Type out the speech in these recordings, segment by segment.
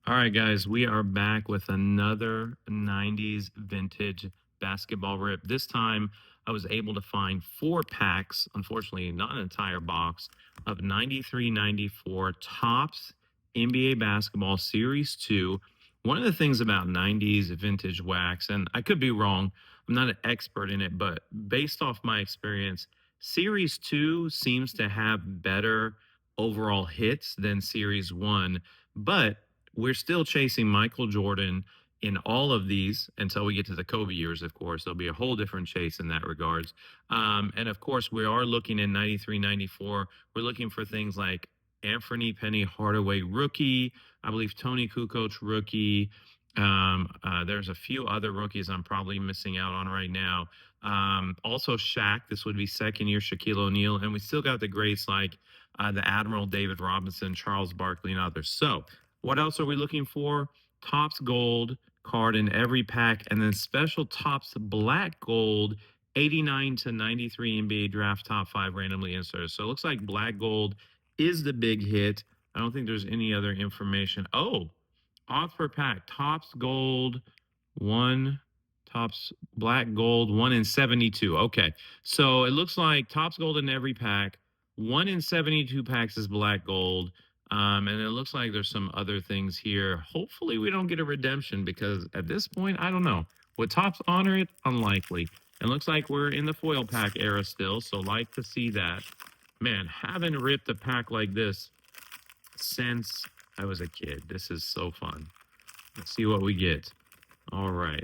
All right, guys, we are back with another 90s vintage basketball rip. This time I was able to find 4 packs, unfortunately, not an entire box, of 93 94 Tops NBA Basketball Series 2. One of the things about 90s vintage wax, and I could be wrong, I'm not an expert in it, but based off my experience, Series 2 seems to have better overall hits than Series 1. But we're still chasing Michael Jordan in all of these until we get to the Kobe years, of course. There'll be a whole different chase in that regards. And of course, we are looking in 93, 94. We're looking for things like Anfernee Penny Hardaway rookie. I believe Tony Kukoc rookie. There's a few other rookies I'm probably missing out on right now. Also, Shaq. This would be second year Shaquille O'Neal. And we still got the greats like the Admiral David Robinson, Charles Barkley, and others. So, what else are we looking for? Tops gold card in every pack, and then special Tops black gold 89 to 93 NBA draft top 5 randomly inserted. So it looks like black gold is the big hit. I don't think there's any other information. Oh, odds per pack. Tops gold, one. Tops black gold, 1 in 72. Okay. So it looks like Tops gold in every pack. 1 in 72 packs is black gold. And it looks like there's some other things here. Hopefully, we don't get a redemption because at this point, I don't know. Would Tops honor it? Unlikely. It looks like we're in the foil pack era still, so like to see that. Man, haven't ripped a pack like this since I was a kid. This is so fun. Let's see what we get. All right.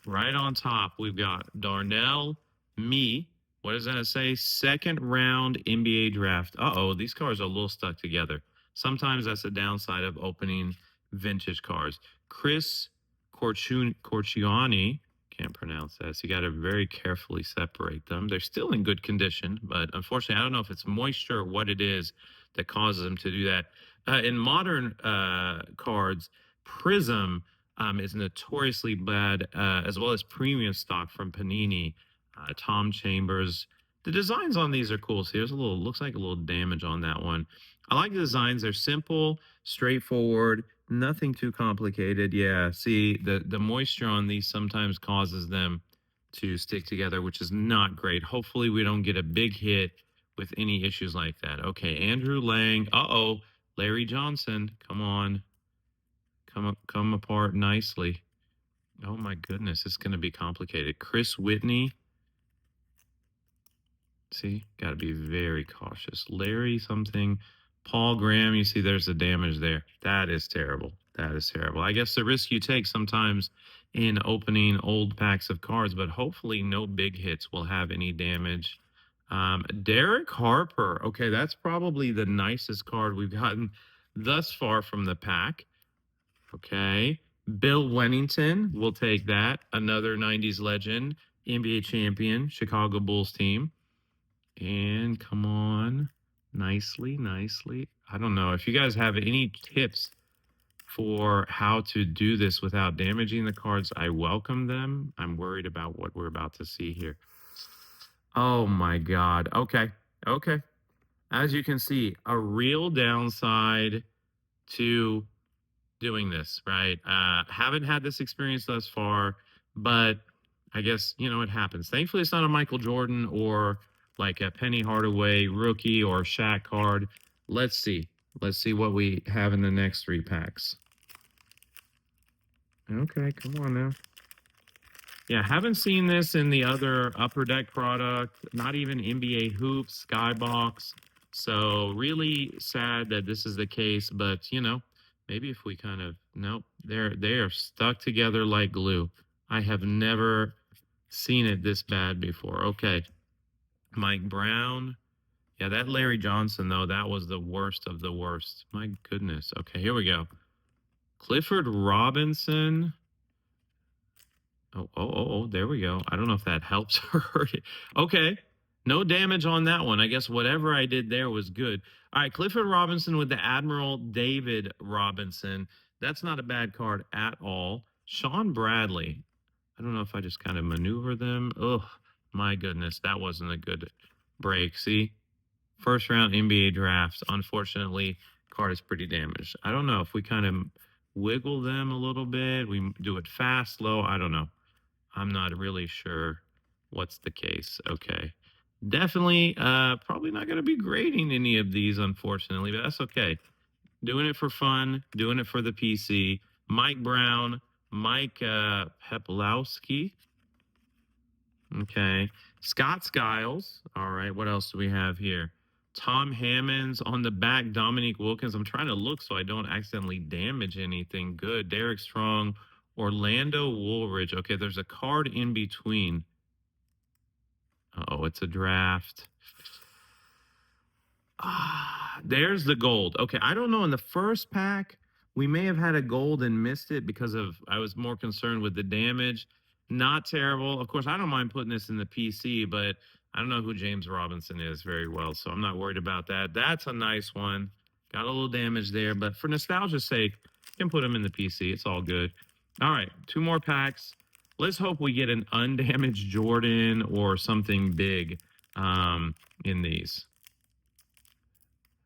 Right on top, we've got Darnell, me. What does that say? Second round NBA draft. Uh-oh, these cards are a little stuck together. Sometimes that's the downside of opening vintage cards. Chris Corciani, can't pronounce that. So you got to very carefully separate them. They're still in good condition, but unfortunately, I don't know if it's moisture or what it is that causes them to do that. In modern cards, Prism is notoriously bad, as well as premium stock from Panini, Tom Chambers. The designs on these are cool. See, there's a little, looks like a little damage on that one. I like the designs. They're simple, straightforward, nothing too complicated. Yeah, see, the moisture on these sometimes causes them to stick together, which is not great. Hopefully, we don't get a big hit with any issues like that. Okay, Andrew Lang. Uh-oh, Larry Johnson. Come on. Come apart nicely. Oh my goodness, it's going to be complicated. Chris Whitney. See, got to be very cautious. Larry something. Paul Graham, you see there's the damage there. That is terrible. That is terrible. I guess the risk you take sometimes in opening old packs of cards, but hopefully no big hits will have any damage. Derek Harper. Okay, that's probably the nicest card we've gotten thus far from the pack. Okay. Bill Wennington, we'll take that. Another 90s legend, NBA champion, Chicago Bulls team. And come on. Nicely, nicely. I don't know. If you guys have any tips for how to do this without damaging the cards, I welcome them. I'm worried about what we're about to see here. Oh my God. Okay. Okay. As you can see, a real downside to doing this, right? Haven't had this experience thus far, but I guess, it happens. Thankfully, it's not a Michael Jordan or like a Penny Hardaway rookie or Shaq card. Let's see. Let's see what we have in the next 3 packs. Okay, come on now. Yeah, haven't seen this in the other Upper Deck product, not even NBA Hoops, Skybox. So really sad that this is the case, but maybe if we kind of nope, they are stuck together like glue. I have never seen it this bad before. Okay. Mike Brown. Yeah, that Larry Johnson though, that was the worst of the worst. My goodness. Okay, here we go. Clifford Robinson. Oh, there we go. I don't know if that helps or hurt it. Okay. No damage on that one. I guess whatever I did there was good. All right, Clifford Robinson with the Admiral David Robinson. That's not a bad card at all. Sean Bradley. I don't know if I just kind of maneuver them. Oh, my goodness. That wasn't a good break. See? First round NBA draft. Unfortunately, card is pretty damaged. I don't know if we kind of wiggle them a little bit. We do it fast, slow. I don't know. I'm not really sure what's the case. Okay. Definitely, probably not going to be grading any of these, unfortunately, but that's okay. Doing it for fun, doing it for the PC. Mike Brown, Mike Peplowski. Okay. Scott Skiles. All right. What else do we have here? Tom Hammonds on the back. Dominique Wilkins. I'm trying to look so I don't accidentally damage anything. Good. Derek Strong. Orlando Woolridge. Okay. There's a card in between. Oh, it's a draft. Ah, there's the gold. Okay, I don't know. In the first pack, we may have had a gold and missed it because of I was more concerned with the damage. Not terrible. Of course, I don't mind putting this in the PC, but I don't know who James Robinson is very well, so I'm not worried about that. That's a nice one. Got a little damage there, but for nostalgia's sake, you can put him in the PC. It's all good. All right, 2 more packs. Let's hope we get an undamaged Jordan or something big in these.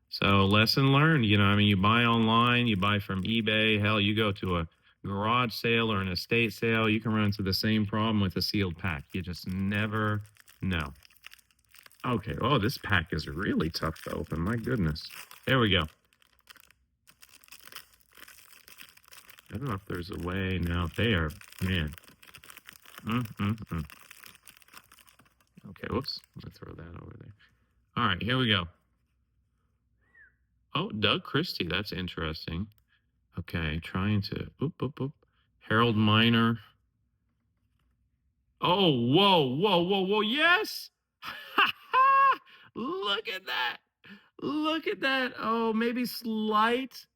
So lesson learned, I mean, you buy online, you buy from eBay, hell, you go to a garage sale or an estate sale, you can run into the same problem with a sealed pack. You just never know. Okay, oh, this pack is really tough to open. My goodness. There we go. I don't know if there's a way. No, they are, man. Okay, whoops. I'm going to throw that over there. All right, here we go. Oh, Doug Christie. That's interesting. Okay, trying to. Oop. Harold Miner. Oh, whoa. Yes. Look at that. Look at that. Oh, maybe slight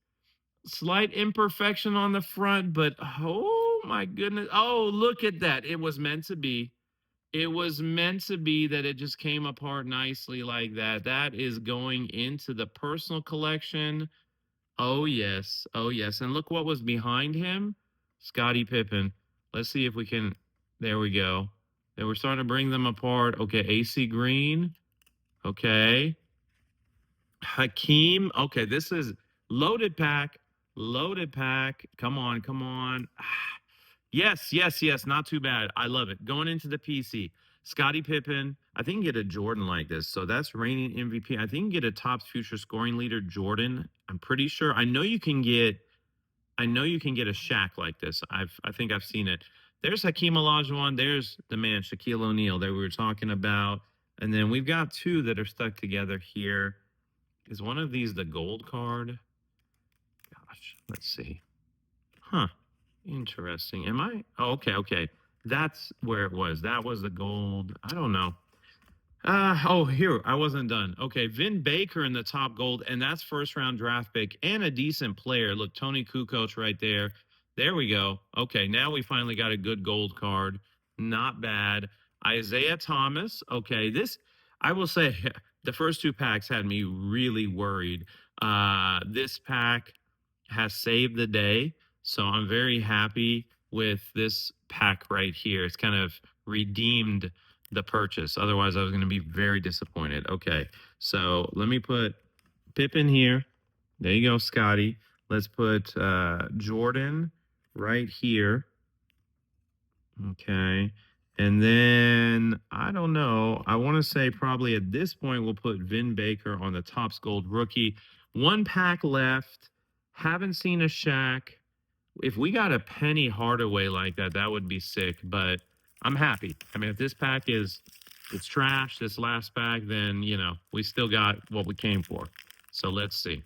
imperfection on the front, but oh my goodness. Oh, look at that. It was meant to be. It was meant to be that it just came apart nicely like that. That is going into the personal collection. Oh, yes. Oh, yes. And look what was behind him. Scottie Pippen. Let's see if we can. There we go. They were starting to bring them apart. Okay. AC Green. Okay. Hakeem. Okay. This is loaded pack. Loaded pack. Come on. Yes. Not too bad. I love it. Going into the PC. Scottie Pippen. I think you can get a Jordan like this. So that's reigning MVP. I think you can get a Topps future scoring leader Jordan. I'm pretty sure. I know you can get a Shaq like this. I think I've seen it. There's Hakeem Olajuwon. There's the man Shaquille O'Neal that we were talking about. And then we've got 2 that are stuck together here. Is one of these the gold card? Gosh, let's see. Huh. Interesting. Am I? Oh, okay. That's where it was. That was the gold. I don't know. Here, I wasn't done. Okay, Vin Baker in the top gold, and that's first round draft pick and a decent player. Look, Tony Kukoc right there. There we go. Okay, now we finally got a good gold card. Not bad. Isaiah Thomas. Okay, this, I will say, the first 2 packs had me really worried. This pack has saved the day, so I'm very happy with this pack right here. It's kind of redeemed the purchase. Otherwise, I was going to be very disappointed. Okay, so let me put Pippen here. There you go, Scotty. Let's put Jordan right here. Okay, and then I don't know. I want to say probably at this point we'll put Vin Baker on the Topps Gold rookie. 1 pack left. Haven't seen a Shaq. If we got a Penny Hardaway like that, that would be sick. But I'm happy. I mean, if this pack it's trash, this last pack, then we still got what we came for. So let's see.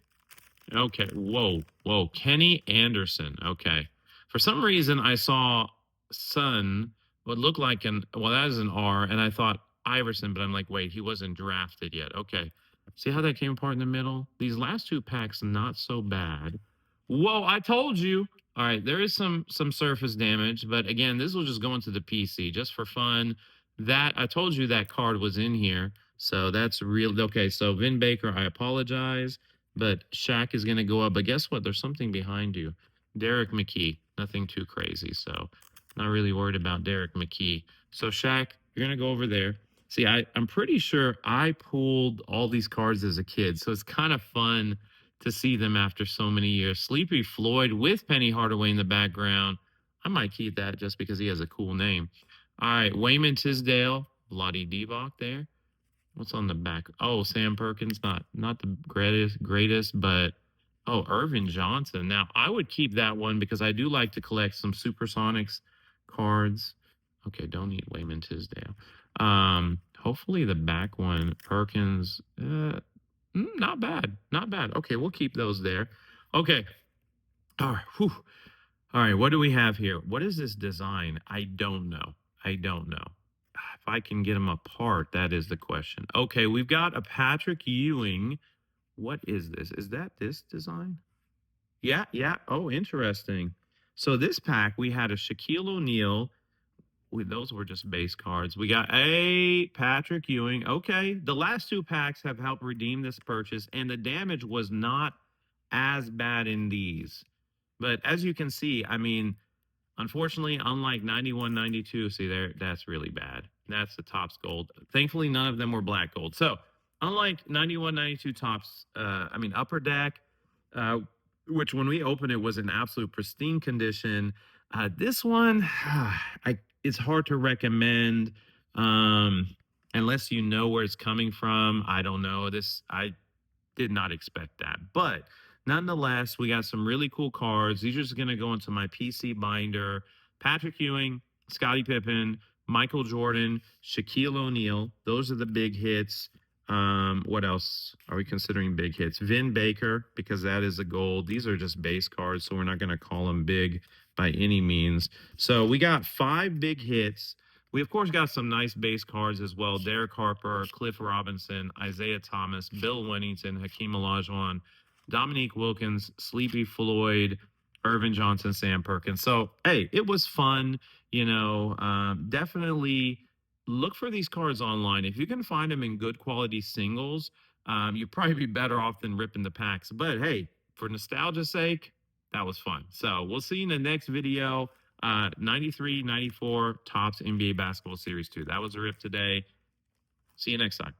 Okay. Whoa. Kenny Anderson. Okay. For some reason, I saw Sun, what looked like that is an R, and I thought Iverson, but I'm like, wait, he wasn't drafted yet. Okay. See how that came apart in the middle? These last 2 packs, not so bad. Whoa, I told you. All right, there is some surface damage, but again, this will just go into the PC just for fun. That I told you that card was in here, so that's real. Okay, so Vin Baker, I apologize, but Shaq is going to go up. But guess what? There's something behind you. Derek McKee, nothing too crazy, so not really worried about Derek McKee. So Shaq, you're going to go over there. See, I'm pretty sure I pulled all these cards as a kid, so it's kind of fun to see them after so many years. Sleepy Floyd with Penny Hardaway in the background. I might keep that just because he has a cool name. All right, Wayman Tisdale, Lottie Divac there. What's on the back? Oh, Sam Perkins, not the greatest, but oh, Irvin Johnson. Now I would keep that one because I do like to collect some Supersonics cards. Okay, don't eat Wayman Tisdale. Hopefully the back one, Perkins. Not bad, not bad. Okay, we'll keep those there. Okay, all right. Whew. All right, what do we have here? What is this design? I don't know. I don't know. If I can get them apart, that is the question. Okay, we've got a Patrick Ewing. What is this? Is that this design? Yeah, yeah. Oh, interesting. So this pack, we had a Shaquille O'Neal. Those were just base cards. We got a Patrick Ewing. Okay, the last two packs have helped redeem this purchase, and the damage was not as bad in these. But as you can see, I mean, unfortunately, unlike 91, 92, see there, that's really bad. That's the Topps gold. Thankfully, none of them were black gold. So, unlike 91, 92 Topps, Upper Deck, uh, which when we opened it was in absolute pristine condition. This one, it's hard to recommend unless you know where it's coming from. I don't know. I did not expect that. But nonetheless, we got some really cool cards. These are just going to go into my PC binder. Patrick Ewing, Scottie Pippen, Michael Jordan, Shaquille O'Neal. Those are the big hits. What else are we considering big hits? Vin Baker, because that is a gold. These are just base cards, so we're not going to call them big by any means. So we got 5 big hits. We, of course, got some nice base cards as well. Derek Harper, Cliff Robinson, Isaiah Thomas, Bill Wennington, Hakeem Olajuwon, Dominique Wilkins, Sleepy Floyd, Irvin Johnson, Sam Perkins. So, hey, it was fun. Definitely look for these cards online. If you can find them in good quality singles, you'd probably be better off than ripping the packs. But, hey, for nostalgia's sake, that was fun. So we'll see you in the next video. 93, 94 Topps NBA Basketball Series 2. That was a rip today. See you next time.